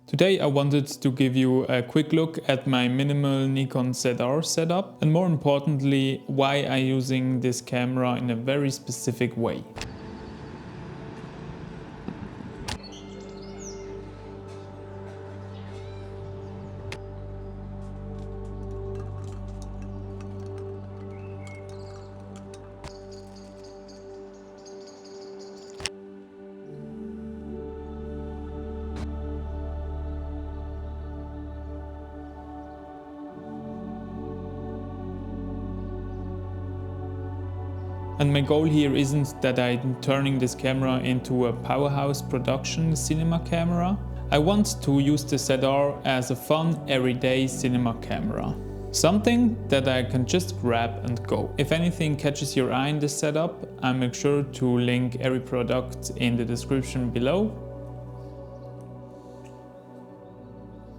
Today I wanted to give you a quick look at my minimal Nikon ZR setup and more importantly why I'm using this camera in a very specific way. And my goal here isn't that I'm turning this camera into a powerhouse production cinema camera. I want to use the ZR as a fun, everyday cinema camera. Something that I can just grab and go. If anything catches your eye in this setup, I'll make sure to link every product in the description below.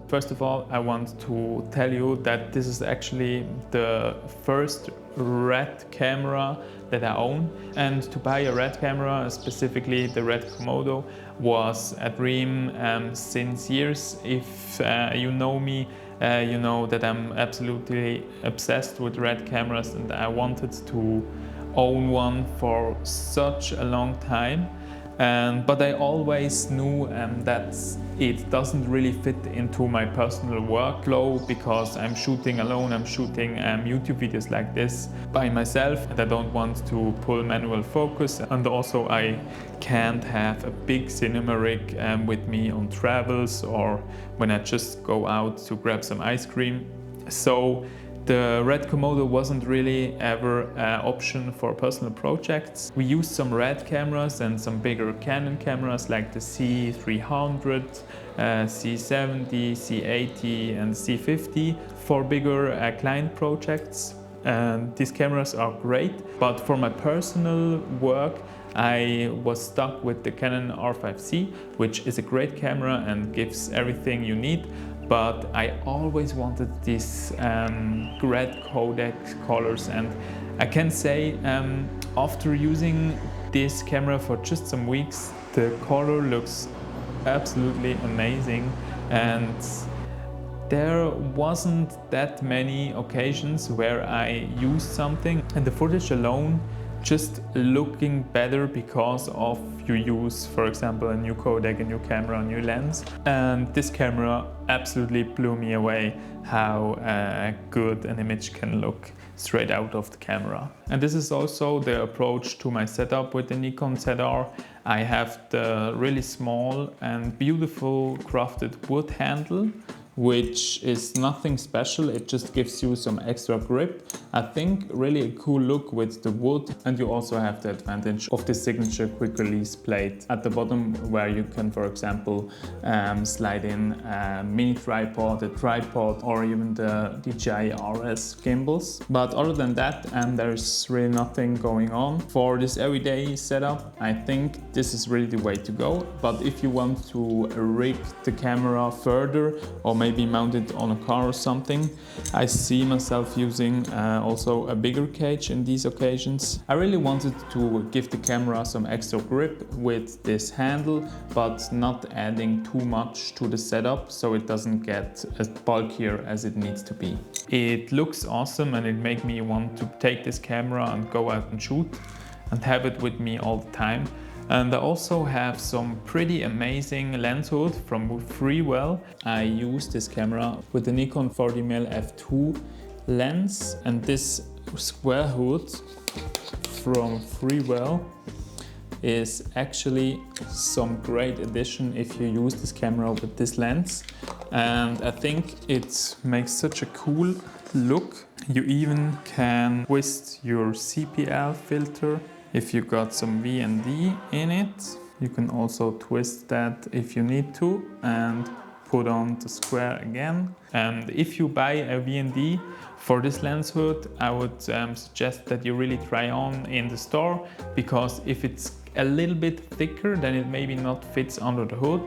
First of all, I want to tell you that this is actually the first RED camera that I own. And to buy a RED camera, specifically the RED Komodo, was a dream since years. If you know me, you know that I'm absolutely obsessed with RED cameras and I wanted to own one for such a long time. But I always knew that it doesn't really fit into my personal workflow because I'm shooting alone, I'm shooting YouTube videos like this by myself and I don't want to pull manual focus, and also I can't have a big cinema rig with me on travels or when I just go out to grab some ice cream. So the RED Komodo wasn't really ever an option for personal projects. We used some RED cameras and some bigger Canon cameras like the C300, C70, C80 and C50 for bigger client projects. And these cameras are great, but for my personal work I was stuck with the Canon R5C, which is a great camera and gives everything you need. But I always wanted these RED codec colors, and I can say after using this camera for just some weeks, the color looks absolutely amazing, and there wasn't that many occasions where I used something and the footage alone just looking better because of you use, for example, a new codec, a new camera, a new lens. And this camera absolutely blew me away how good an image can look straight out of the camera. And this is also the approach to my setup with the Nikon ZR. I have the really small and beautiful crafted wood handle, which is nothing special, it just gives you some extra grip. I think really a cool look with the wood, and you also have the advantage of the signature quick release plate at the bottom where you can, for example, slide in a mini tripod, a tripod, or even the DJI RS gimbals. But other than that, there's really nothing going on. For this everyday setup, I think this is really the way to go. But if you want to rig the camera further or maybe mount it on a car or something, I see myself using also a bigger cage in these occasions. I really wanted to give the camera some extra grip with this handle, but not adding too much to the setup so it doesn't get as bulkier as it needs to be. It looks awesome and it made me want to take this camera and go out and shoot and have it with me all the time. And I also have some pretty amazing lens hood from Freewell. I use this camera with the Nikon 40mm f2 lens, and this square hood from Freewell is actually some great addition if you use this camera with this lens. And I think it makes such a cool look. You even can twist your CPL filter if you got some V&D in it. You can also twist that if you need to and put on the square again. And if you buy a V&D for this lens hood, I would suggest that you really try on in the store, because if it's a little bit thicker, then it maybe not fits under the hood.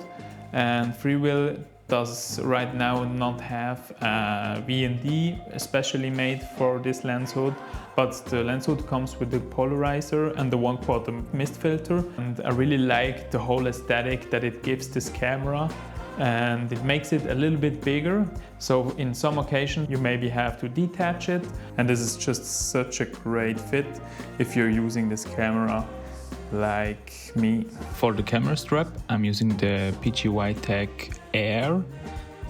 And Freewell does right now not have a V&D especially made for this lens hood, but the lens hood comes with the polarizer and the 1/4 mist filter, and I really like the whole aesthetic that it gives this camera. and it makes it a little bit bigger. So in some occasions you maybe have to detach it, and this is just such a great fit if you're using this camera like me. For the camera strap, I'm using the PGY-TECH Air,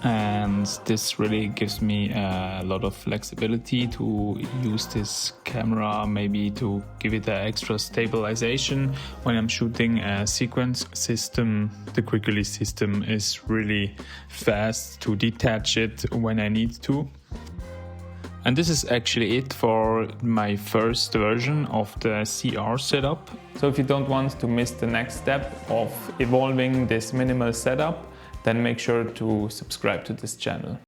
and this really gives me a lot of flexibility to use this camera, maybe to give it an extra stabilization when I'm shooting a sequence system. The quick release system is really fast to detach it when I need to. And this is actually it for my first version of the ZR setup. So if you don't want to miss the next step of evolving this minimal setup, then make sure to subscribe to this channel.